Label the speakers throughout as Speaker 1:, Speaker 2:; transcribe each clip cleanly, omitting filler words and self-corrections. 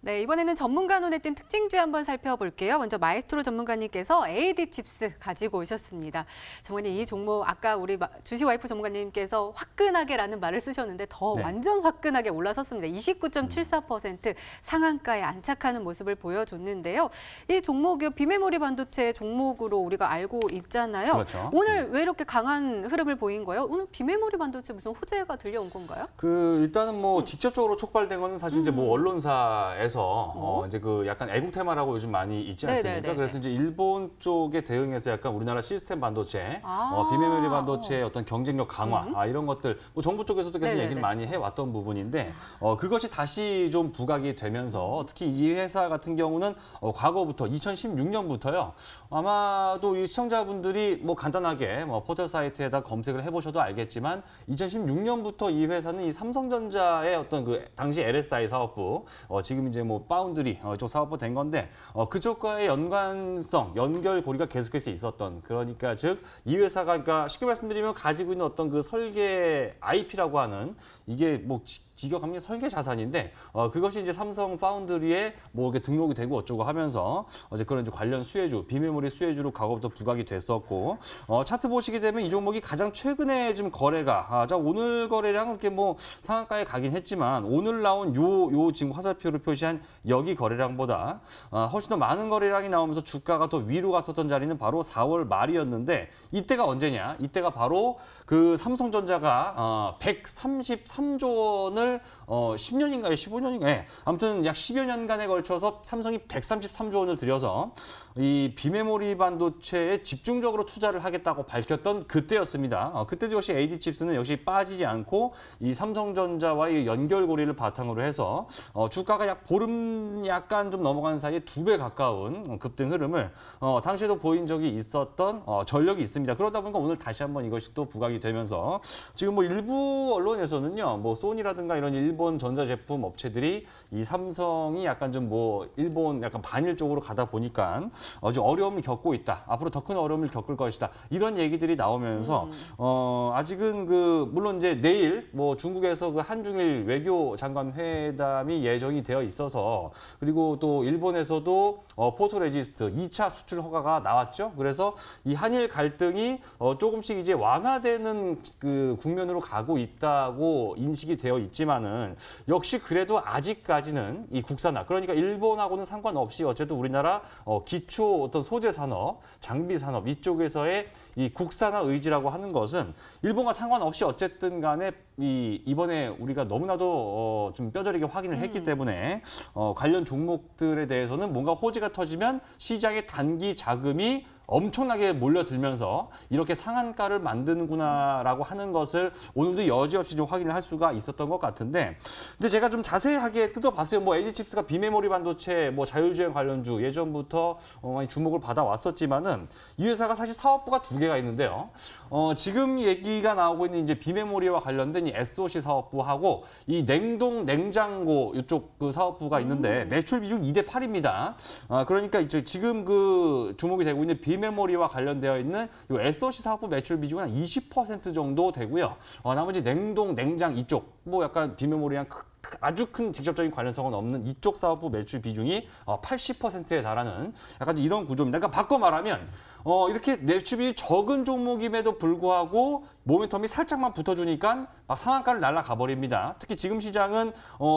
Speaker 1: 네, 이번에는 전문가 눈에 띈 특징주 한번 살펴볼게요. 먼저 마에스트로 전문가님께서 AD칩스 가지고 오셨습니다. 전문가님, 이 종목 아까 우리 주식 와이프 전문가님께서 화끈하게라는 말을 쓰셨는데 더
Speaker 2: 네.
Speaker 1: 완전 화끈하게 올라섰습니다. 29.74% 상한가에 안착하는 모습을 보여줬는데요. 이 종목이 비메모리 반도체 종목으로 우리가 알고 있잖아요.
Speaker 2: 그렇죠.
Speaker 1: 오늘 왜 이렇게 강한 흐름을 보인 거예요? 오늘 비메모리 반도체 무슨 호재가 들려온 건가요?
Speaker 2: 일단은 뭐 직접적으로 촉발된 거는 사실 이제 뭐 언론사에서 이제 그 약간 애국 테마라고 요즘 많이 있지 않습니까?
Speaker 1: 네네네네.
Speaker 2: 그래서 이제 일본 쪽에 대응해서 약간 우리나라 시스템 반도체, 비메모리 반도체의 어떤 경쟁력 강화, 이런 것들 뭐 정부 쪽에서도 계속
Speaker 1: 네네네.
Speaker 2: 얘기를 많이 해왔던 부분인데 그것이 다시 좀 부각이 되면서 특히 이 회사 같은 경우는 과거부터 2016년부터요. 아마도 이 시청자분들이 뭐 간단하게 뭐 포털 사이트에다 검색을 해보셔도 알겠지만 2016년부터 이 회사는 이 삼성전자의 어떤 그 당시 LSI 사업부 지금 이제 뭐 파운드리 쪽 사업부 된 건데 그쪽과의 연관성, 연결고리가 계속해서 있었던 그러니까 즉 이 회사가 그러니까 쉽게 말씀드리면 가지고 있는 어떤 그 설계 IP라고 하는 이게 뭐 직역하면 설계 자산인데 그것이 이제 삼성 파운드리에 뭐 이렇게 등록이 되고 어쩌고 하면서 이제 그런 이제 관련 수혜주, 비메모리 수혜주로 과거부터 부각이 됐었고 차트 보시게 되면 이 종목이 가장 최근에 지금 거래가 자 오늘 거래량 이렇게 뭐 상한가에 가긴 했지만 오늘 나온 요 지금 화살표로 표시한 여기 거래량보다 훨씬 더 많은 거래량이 나오면서 주가가 더 위로 갔었던 자리는 바로 4월 말이었는데 이때가 언제냐? 이때가 바로 그 삼성전자가 133조 원을 10년인가요? 15년인가요? 네. 아무튼 약 10여 년간에 걸쳐서 삼성이 133조 원을 들여서 이 비메모리 반도체에 집중적으로 투자를 하겠다고 밝혔던 그때였습니다. 그때도 역시 AD칩스는 역시 빠지지 않고 이 삼성전자와의 연결고리를 바탕으로 해서 주가가 약 보름 약간 좀 넘어가는 사이에 2배 가까운 급등 흐름을 당시에도 보인 적이 있었던 전력이 있습니다. 그러다 보니까 오늘 다시 한번 이것이 또 부각이 되면서 지금 뭐 일부 언론에서는요, 뭐 소니라든가 이런 일본 전자제품 업체들이 이 삼성이 약간 좀 뭐 일본 약간 반일 쪽으로 가다 보니까 좀 어려움을 겪고 있다. 앞으로 더 큰 어려움을 겪을 것이다. 이런 얘기들이 나오면서 아직은 그 물론 이제 내일 뭐 중국에서 그 한중일 외교 장관 회담이 예정이 되어 있어서 그리고 또 일본에서도 포토레지스트 2차 수출 허가가 나왔죠. 그래서 이 한일 갈등이 조금씩 이제 완화되는 그 국면으로 가고 있다고 인식이 되어 있지만은 역시 그래도 아직까지는 이 국산화 그러니까 일본하고는 상관없이 어쨌든 우리나라 기초 어떤 소재 산업, 장비 산업 이쪽에서의 이 국산화 의지라고 하는 것은 일본과 상관없이 어쨌든 간에 이번에 우리가 너무나도 좀 뼈저리게 확인을 했기 때문에 관련 종목들에 대해서는 뭔가 호재가 터지면 시장의 단기 자금이 엄청나게 몰려들면서 이렇게 상한가를 만드는구나라고 하는 것을 오늘도 여지없이 좀 확인을 할 수가 있었던 것 같은데 이제 제가 좀 자세하게 뜯어봤어요. 뭐 AD칩스가 비메모리 반도체, 뭐 자율주행 관련주 예전부터 많이 주목을 받아왔었지만은 이 회사가 사실 사업부가 2개가 있는데요. 지금 얘기가 나오고 있는 이제 비메모리와 관련된 이 SOC 사업부하고 이 냉동 냉장고 이쪽 그 사업부가 있는데 매출 비중 2대 8입니다. 그러니까 이제 지금 그 주목이 되고 있는 비메모리와 관련되어 있는 이 SOC 사업부 매출 비중은 한 20% 정도 되고요. 나머지 냉동, 냉장 이쪽 뭐 약간 비메모리랑 아주 큰 직접적인 관련성은 없는 이쪽 사업부 매출 비중이 80%에 달하는 약간 이런 구조입니다. 그러니까 바꿔 말하면 이렇게 매출이 적은 종목임에도 불구하고 모멘텀이 살짝만 붙어주니까 막 상한가를 날아가 버립니다. 특히 지금 시장은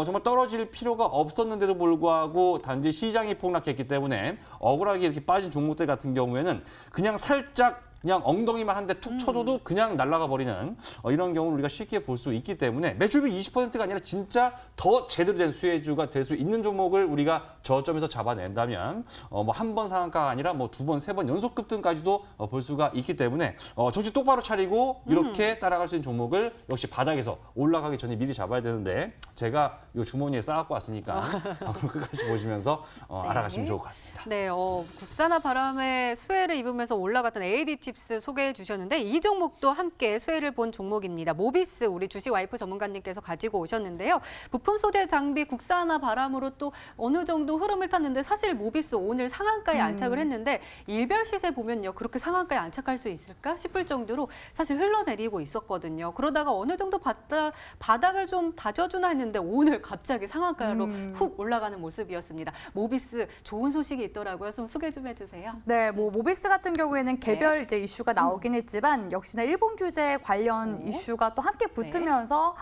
Speaker 2: 정말 떨어질 필요가 없었는데도 불구하고 단지 시장이 폭락했기 때문에 억울하게 이렇게 빠진 종목들 같은 경우에는 그냥 살짝 그냥 엉덩이만 한 대 툭 쳐줘도 그냥 날아가 버리는 이런 경우를 우리가 쉽게 볼 수 있기 때문에 매출비 20%가 아니라 진짜 더 제대로 된 수혜주가 될 수 있는 종목을 우리가 저점에서 잡아낸다면 뭐 한 번 상한가가 아니라 뭐 2번, 3번 연속 급등까지도 볼 수가 있기 때문에 정신 똑바로 차리고 이렇게 따라갈 수 있는 종목을 역시 바닥에서 올라가기 전에 미리 잡아야 되는데 제가 이 주머니에 쌓아갖고 왔으니까 방송 끝까지 보시면서 알아가시면 좋을 것 같습니다.
Speaker 1: 네, 국산화 바람에 수혜를 입으면서 올라갔던 AD칩스 칩스 소개해 주셨는데 이 종목도 함께 수혜를 본 종목입니다. 모비스 우리 주식 와이프 전문가님께서 가지고 오셨는데요. 부품 소재 장비 국산화 바람으로 또 어느 정도 흐름을 탔는데 사실 모비스 오늘 상한가에 안착을 했는데 일별 시세 보면요. 그렇게 상한가에 안착할 수 있을까 싶을 정도로 사실 흘러내리고 있었거든요. 그러다가 어느 정도 바닥을 좀 다져주나 했는데 오늘 갑자기 상한가로 훅 올라가는 모습이었습니다. 모비스 좋은 소식이 있더라고요. 좀 소개 좀 해주세요.
Speaker 3: 네, 뭐 모비스 같은 경우에는 개별 이제 이슈가 나오긴 했지만 역시나 일본 규제 관련 이슈가 또 함께 붙으면서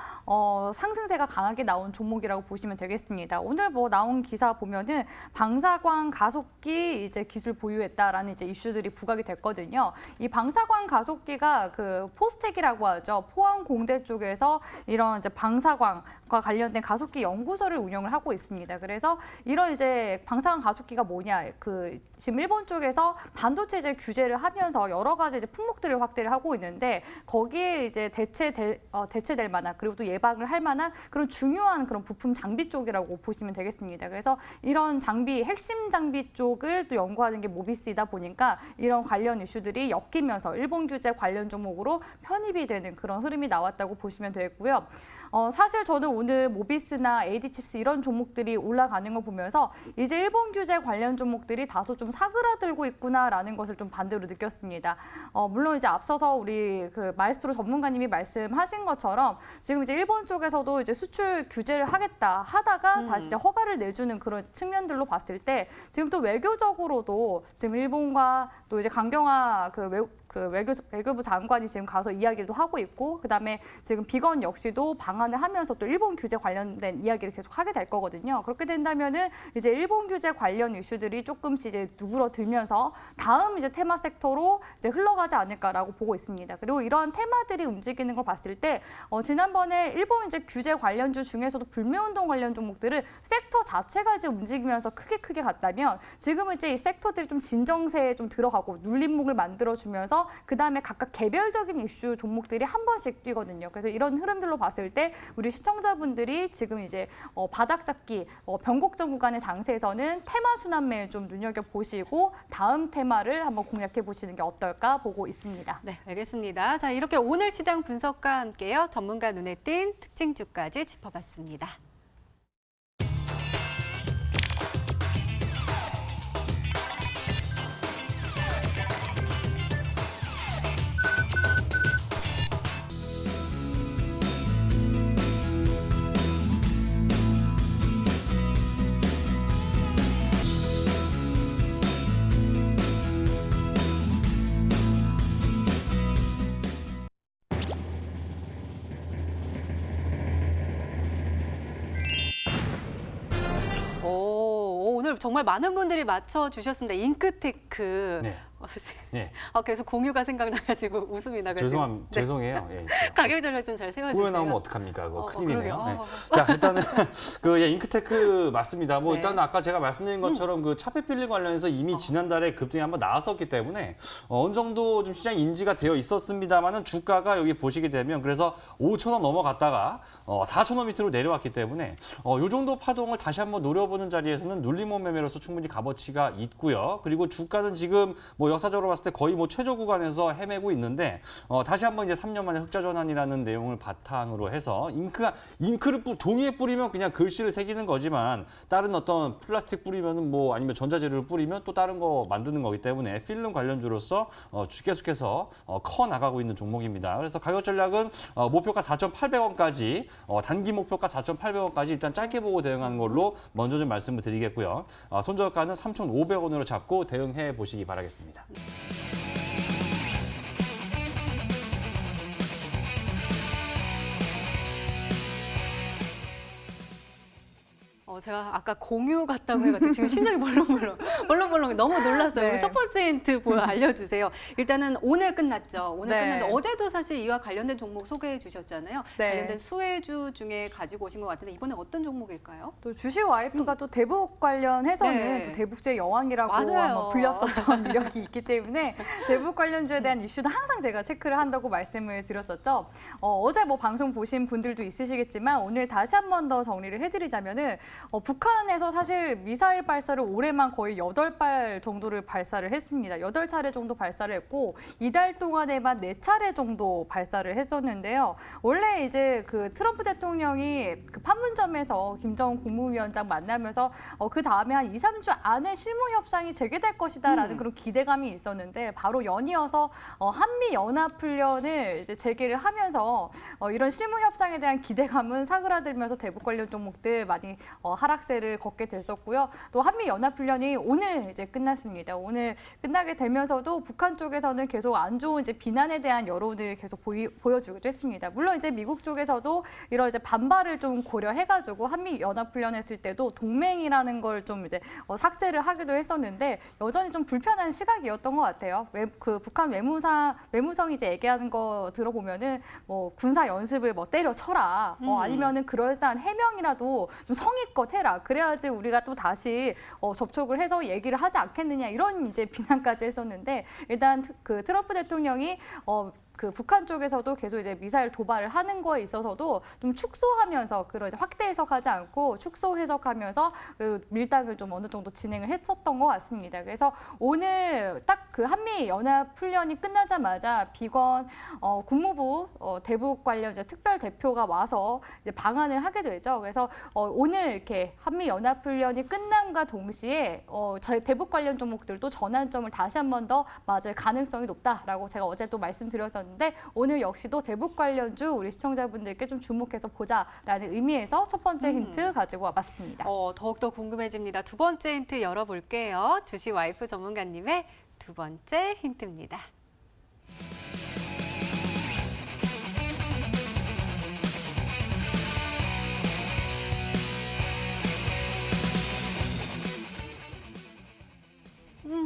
Speaker 3: 상승세가 강하게 나온 종목이라고 보시면 되겠습니다. 오늘 뭐 나온 기사 보면은 방사광 가속기 이제 기술 보유했다라는 이제 이슈들이 부각이 됐거든요. 이 방사광 가속기가 그 포스텍이라고 하죠. 포항 공대 쪽에서 이런 이제 방사광과 관련된 가속기 연구소를 운영을 하고 있습니다. 그래서 이런 이제 방사광 가속기가 뭐냐? 그 지금 일본 쪽에서 반도체 이제 규제를 하면서 여러 가지 이제 품목들을 확대를 하고 있는데 거기에 이제 대체될 만한 그리고 또 예방을 할 만한 그런 중요한 그런 부품 장비 쪽이라고 보시면 되겠습니다. 그래서 이런 장비, 핵심 장비 쪽을 또 연구하는 게 모비스이다 보니까 이런 관련 이슈들이 엮이면서 일본 규제 관련 종목으로 편입이 되는 그런 흐름이 나왔다고 보시면 되고요. 사실 저는 오늘 모비스나 AD칩스 이런 종목들이 올라가는 걸 보면서 이제 일본 규제 관련 종목들이 다소 좀 사그라들고 있구나라는 것을 좀 반대로 느꼈습니다. 물론 이제 앞서서 우리 그 마에스트로 전문가님이 말씀하신 것처럼 지금 이제 일본 쪽에서도 이제 수출 규제를 하겠다 하다가 다시 이제 허가를 내주는 그런 측면들로 봤을 때 지금 또 외교적으로도 지금 일본과 또 이제 강경화 외교부 장관이 지금 가서 이야기도 하고 있고 그다음에 지금 비건 역시도 방한을 하면서 또 일본 규제 관련된 이야기를 계속 하게 될 거거든요. 그렇게 된다면은 이제 일본 규제 관련 이슈들이 조금씩 이제 누그러들면서 다음 이제 테마 섹터로 이제 흘러가지 않을까라고 보고 있습니다. 그리고 이러한 테마들이 움직이는 걸 봤을 때 지난번에 일본 이제 규제 관련주 중에서도 불매운동 관련 종목들은 섹터 자체가 이제 움직이면서 크게 갔다면 지금은 이제 이 섹터들이 좀 진정세에 좀 들어가고 눌림목을 만들어주면서 그다음에 각각 개별적인 이슈 종목들이 한 번씩 뛰거든요. 그래서 이런 흐름들로 봤을 때 우리 시청자분들이 지금 이제 바닥 잡기, 변곡점 구간의 장세에서는 테마 순환매를 좀 눈여겨보시고 다음 테마를 한번 공략해 보시는 게 어떨까 보고 있습니다.
Speaker 1: 네, 알겠습니다. 자, 이렇게 오늘 시장 분석과 함께요. 전문가 눈에 띈 특징주까지 짚어봤습니다. 오늘 정말 많은 분들이 맞춰주셨습니다. 잉크테크.
Speaker 2: 네. 네.
Speaker 1: 계속 공유가 생각나가지고 웃음이 나가지고.
Speaker 2: 죄송해요. 예,
Speaker 1: 가격 전략 좀 잘 세워주세요.
Speaker 2: 후에 나오면 어떡합니까? 그거 큰일이네요.
Speaker 1: 그러게요.
Speaker 2: 네. 자, 일단은 잉크테크 맞습니다. 뭐
Speaker 1: 네.
Speaker 2: 일단 아까 제가 말씀드린 것처럼 그 차폐 필링 관련해서 이미 지난달에 급등이 한번 나왔었기 때문에 어느 정도 좀 시장 인지가 되어 있었습니다만은 주가가 여기 보시게 되면 그래서 5,000원 넘어갔다가 4,000원 밑으로 내려왔기 때문에 요 정도 파동을 다시 한번 노려보는 자리에서는 눌림목 매매로서 충분히 값어치가 있고요. 그리고 주가는 지금 뭐 역사적으로 봤을 때 거의 뭐 최저 구간에서 헤매고 있는데 다시 한번 이제 3년 만에 흑자 전환이라는 내용을 바탕으로 해서 잉크를 종이에 뿌리면 그냥 글씨를 새기는 거지만 다른 어떤 플라스틱 뿌리면은 뭐 아니면 전자재료를 뿌리면 또 다른 거 만드는 거기 때문에 필름 관련주로서 계속해서 커 나가고 있는 종목입니다. 그래서 가격 전략은 목표가 4,800원까지 단기 목표가 4,800원까지 일단 짧게 보고 대응하는 걸로 먼저 좀 말씀을 드리겠고요. 손절가는 3,500원으로 잡고 대응해 보시기 바라겠습니다.
Speaker 1: 제가 아까 공유 같다고 해가지고 지금 심장이 벌렁벌렁 너무 놀랐어요.
Speaker 3: 네.
Speaker 1: 우리 첫 번째 힌트 알려주세요. 일단은 오늘 끝났죠. 오늘
Speaker 3: 네.
Speaker 1: 끝났는데 어제도 사실 이와 관련된 종목 소개해 주셨잖아요.
Speaker 3: 네.
Speaker 1: 관련된 수혜주 중에 가지고 오신 것 같은데 이번에 어떤 종목일까요?
Speaker 3: 또 주식 와이프가 또 대북 관련해서는
Speaker 1: 네.
Speaker 3: 또 대북제 여왕이라고
Speaker 1: 맞아요.
Speaker 3: 한번 불렸었던 이력이 있기 때문에 대북 관련주에 대한 이슈도 항상 제가 체크를 한다고 말씀을 드렸었죠. 어제 뭐 방송 보신 분들도 있으시겠지만 오늘 다시 한 번 더 정리를 해드리자면은 북한에서 사실 미사일 발사를 올해만 거의 8발 정도를 발사를 했습니다. 8차례 정도 발사를 했고 이달 동안에만 4차례 정도 발사를 했었는데요. 원래 이제 그 트럼프 대통령이 그 판문점에서 김정은 국무위원장 만나면서 그 다음에 한 2, 3주 안에 실무 협상이 재개될 것이다라는 그런 기대감이 있었는데 바로 연이어서 한미 연합 훈련을 이제 재개를 하면서 이런 실무 협상에 대한 기대감은 사그라들면서 대북 관련 종목들 많이 하락세를 걷게 됐었고요. 또 한미 연합 훈련이 오늘 이제 끝났습니다. 오늘 끝나게 되면서도 북한 쪽에서는 계속 안 좋은 이제 비난에 대한 여론을 계속 보여주기도 했습니다. 물론 이제 미국 쪽에서도 이런 이제 반발을 좀 고려해가지고 한미 연합 훈련했을 때도 동맹이라는 걸 좀 이제 삭제를 하기도 했었는데 여전히 좀 불편한 시각이었던 것 같아요. 그 북한 외무성이 이제 얘기하는 거 들어보면은 뭐 군사 연습을 뭐 때려쳐라, 아니면은 그럴싸한 해명이라도 좀 성의껏 해라. 그래야지 우리가 또 다시 접촉을 해서 얘기를 하지 않겠느냐 이런 이제 비난까지 했었는데 일단 그 트럼프 대통령이 그 북한 쪽에서도 계속 이제 미사일 도발을 하는 거에 있어서도 좀 축소하면서 그런 이제 확대 해석하지 않고 축소 해석하면서 그리고 밀당을 좀 어느 정도 진행을 했었던 것 같습니다. 그래서 오늘 딱 그 한미 연합 훈련이 끝나자마자 비건 국무부 대북 관련 이제 특별 대표가 와서 이제 방한을 하게 되죠. 그래서 오늘 이렇게 한미 연합 훈련이 끝남과 동시에 저희 대북 관련 종목들도 전환점을 다시 한 번 더 맞을 가능성이 높다라고 제가 어제 또 말씀드렸었는데 오늘 역시도 대북 관련주 우리 시청자분들께 좀 주목해서 보자라는 의미에서 첫 번째 힌트 가지고 와봤습니다.
Speaker 1: 더욱더 궁금해집니다. 두 번째 힌트 열어볼게요. 주식 와이프 전문가님의 두 번째 힌트입니다.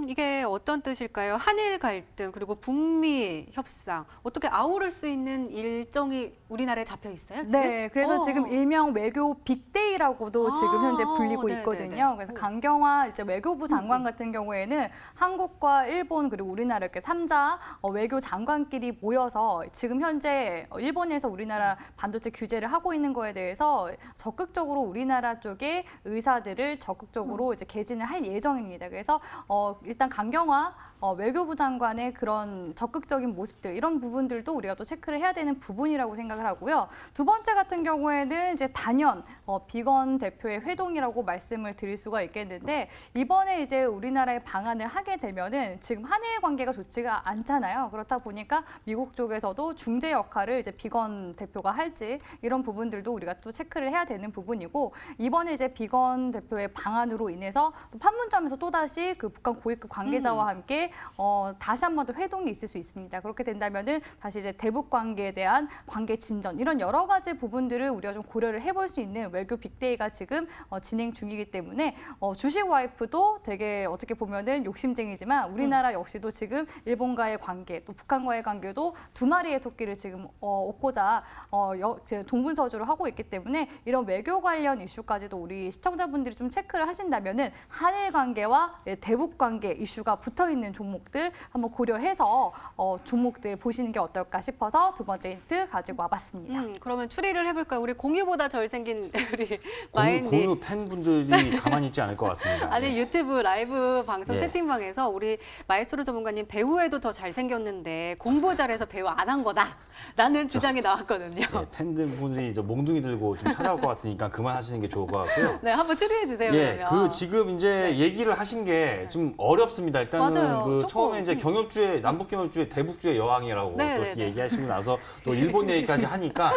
Speaker 1: 이게 어떤 뜻일까요? 한일 갈등 그리고 북미 협상 어떻게 아우를 수 있는 일정이 우리나라에 잡혀 있어요? 지금?
Speaker 3: 네, 그래서 지금 일명 외교 빅데이라고도 지금 현재 불리고
Speaker 1: 네네네.
Speaker 3: 있거든요. 그래서 강경화 이제 외교부 장관 같은 경우에는 한국과 일본 그리고 우리나라 이렇게 3자 외교 장관끼리 모여서 지금 현재 일본에서 우리나라 반도체 규제를 하고 있는 거에 대해서 적극적으로 우리나라 쪽의 의사들을 적극적으로 이제 개진을 할 예정입니다. 그래서 일단 강경화 외교부 장관의 그런 적극적인 모습들 이런 부분들도 우리가 또 체크를 해야 되는 부분이라고 생각을 하고요. 두 번째 같은 경우에는 이제 단연 비건 대표의 회동이라고 말씀을 드릴 수가 있겠는데 이번에 이제 우리나라에 방한을 하게 되면은 지금 한일 관계가 좋지가 않잖아요. 그렇다 보니까 미국 쪽에서도 중재 역할을 이제 비건 대표가 할지 이런 부분들도 우리가 또 체크를 해야 되는 부분이고 이번에 이제 비건 대표의 방한으로 인해서 또 판문점에서 또다시 그 북한 고위급 관계자와 함께 다시 한 번 더 회동이 있을 수 있습니다. 그렇게 된다면은 다시 이제 대북 관계에 대한 관계 진전 이런 여러 가지 부분들을 우리가 좀 고려를 해볼 수 있는 외교 빅데이가 지금 진행 중이기 때문에 주식 와이프도 되게 어떻게 보면은 욕심쟁이지만 우리나라 역시도 지금 일본과의 관계 또 북한과의 관계도 두 마리의 토끼를 지금 얻고자 동분서주를 하고 있기 때문에 이런 외교 관련 이슈까지도 우리 시청자분들이 좀 체크를 하신다면은 한일 관계와 대북 관계 이슈가 붙어 있는 종목들 한번 고려해서 종목들 보시는 게 어떨까 싶어서 두 번째 힌트 가지고 와봤습니다.
Speaker 1: 그러면 추리를 해볼까요? 우리 공유보다 잘생긴 우리
Speaker 2: 공유
Speaker 1: 마인님.
Speaker 2: 팬분들이 가만히 있지 않을 것 같습니다.
Speaker 1: 아니
Speaker 2: 네.
Speaker 1: 유튜브 라이브 방송
Speaker 2: 예.
Speaker 1: 채팅방에서 우리 마에스트로 전문가님 배우에도 더 잘생겼는데 공부 잘해서 배우 안 한 거다라는 주장이 나왔거든요.
Speaker 2: 네, 팬분들이 몽둥이 들고 좀 찾아올 것 같으니까 그만하시는 게 좋을 것 같고요.
Speaker 1: 네, 한번 추리해 주세요.
Speaker 2: 예,
Speaker 1: 그러면.
Speaker 2: 지금 이제 얘기를 하신 게 좀 어렵습니다. 일단은
Speaker 1: 맞아요.
Speaker 2: 그
Speaker 1: 조금.
Speaker 2: 처음에 이제 경협주의 남북 경협주의 대북주의 여왕이라고
Speaker 1: 네,
Speaker 2: 또
Speaker 1: 네,
Speaker 2: 이렇게
Speaker 1: 네.
Speaker 2: 얘기하시고 나서 또 일본 얘기까지 하니까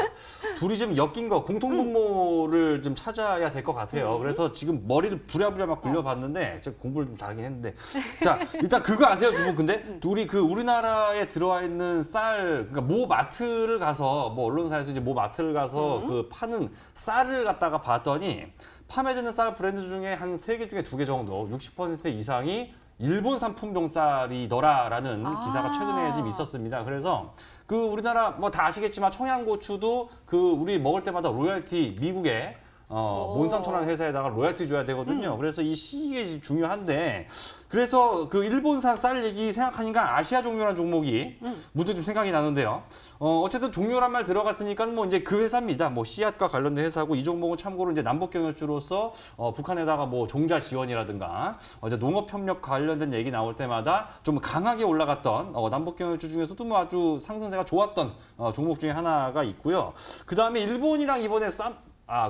Speaker 2: 둘이 좀 엮인 거 공통분모를 좀 찾아야 될 것 같아요. 그래서 지금 머리를 부랴부랴 막 굴려봤는데 제가 공부를 좀 잘하긴 했는데 자 일단 그거 아세요, 주부? 근데 둘이 그 우리나라에 들어와 있는 쌀 그러니까 모 마트를 가서 뭐 언론사에서 이제 모 마트를 가서 그 파는 쌀을 갖다가 봤더니 판매되는 쌀 브랜드 중에 한 3개 중에 2개 정도 60% 이상이 일본 산품종 쌀이더라라는 기사가 최근에 좀 있었습니다. 그래서 그 우리나라 뭐 다 아시겠지만 청양고추도 그 우리 먹을 때마다 로열티 미국에 몬산토라는 회사에다가 로열티 줘야 되거든요. 그래서 이 시기가 중요한데 그래서 그 일본산 쌀 얘기 생각하니까 아시아 종묘라는 종목이 문득 좀 생각이 나는데요. 어쨌든 종묘란 말 들어갔으니까 뭐 이제 그 회사입니다. 뭐 씨앗과 관련된 회사고 이 종목은 참고로 이제 남북 경협주로서 북한에다가 뭐 종자 지원이라든가 이제 농업 협력 관련된 얘기 나올 때마다 좀 강하게 올라갔던 남북 경협주 중에서도 뭐 아주 상승세가 좋았던 종목 중에 하나가 있고요. 그 다음에 일본이랑 이번에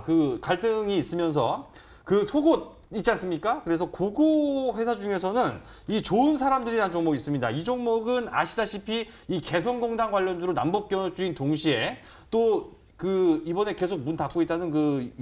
Speaker 2: 그 갈등이 있으면서 그 속옷 있지 않습니까? 그래서 그거 회사 중에서는 이 좋은 사람들이라는 종목이 있습니다. 이 종목은 아시다시피 이 개성공단 관련주로 남북경협주인 동시에 또 그 이번에 계속 문 닫고 있다는 그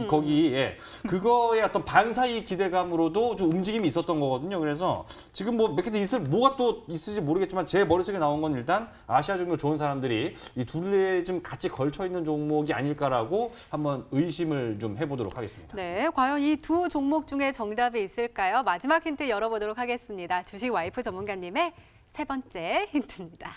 Speaker 2: 거기에 그거의 어떤 반사이 기대감으로도 좀 움직임이 있었던 거거든요. 그래서 지금 뭐 몇 개 뭐가 또 있을지 모르겠지만 제 머릿속에 나온 건 일단 아시아 종목 좋은 사람들이 이 둘에 좀 같이 걸쳐 있는 종목이 아닐까라고 한번 의심을 좀 해보도록 하겠습니다.
Speaker 1: 네, 과연 이 두 종목 중에 정답이 있을까요? 마지막 힌트 열어보도록 하겠습니다. 주식 와이프 전문가님의 세 번째 힌트입니다.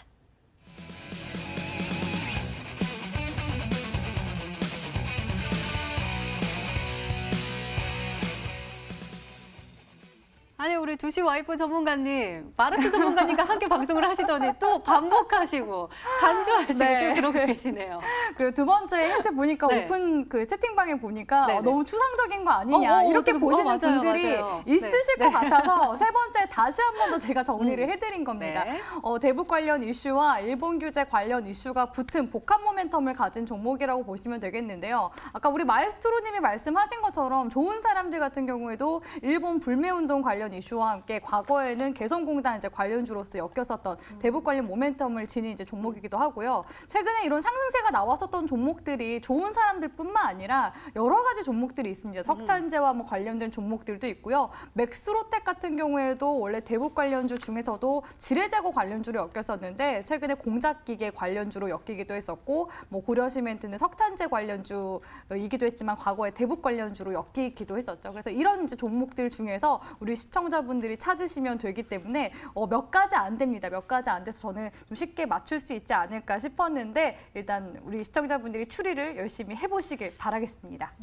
Speaker 1: 아니 우리 주식 와이프 전문가님, 마르트 전문가님과 함께 방송을 하시더니 또 반복하시고 강조하시고
Speaker 3: 네.
Speaker 1: 좀 그러고 계시네요.
Speaker 3: 그 두 번째 힌트 보니까
Speaker 1: 네.
Speaker 3: 오픈 그 채팅방에 보니까
Speaker 1: 네네.
Speaker 3: 너무 추상적인 거 아니냐 이렇게
Speaker 1: 어떻게
Speaker 3: 보시는
Speaker 1: 맞아요,
Speaker 3: 분들이
Speaker 1: 맞아요.
Speaker 3: 있으실
Speaker 1: 네.
Speaker 3: 것 같아서 세 번째 다시 한 번 더 제가 정리를 해드린 겁니다.
Speaker 1: 네.
Speaker 3: 대북 관련 이슈와 일본 규제 관련 이슈가 붙은 복합 모멘텀을 가진 종목이라고 보시면 되겠는데요. 아까 우리 마에스트로님이 말씀하신 것처럼 좋은 사람들 같은 경우에도 일본 불매운동 관련 이슈와 함께 과거에는 개성공단 이제 관련주로서 엮였었던 대북 관련 모멘텀을 지닌 이제 종목이기도 하고요. 최근에 이런 상승세가 나왔었던 종목들이 좋은 사람들뿐만 아니라 여러 가지 종목들이 있습니다. 석탄재와 뭐 관련된 종목들도 있고요. 맥스로텍 같은 경우에도 원래 대북 관련주 중에서도 지뢰제거 관련주로 엮였었는데 최근에 공작기계 관련주로 엮이기도 했었고 뭐 고려시멘트는 석탄재 관련주이기도 했지만 과거에 대북 관련주로 엮이기도 했었죠. 그래서 이런 이제 종목들 중에서 우리 시청자분들이 찾으시면 되기 때문에 몇 가지 안 됩니다. 몇 가지 안 돼서 저는 좀 쉽게 맞출 수 있지 않을까 싶었는데 일단 우리 시청자분들이 추리를 열심히 해보시길 바라겠습니다.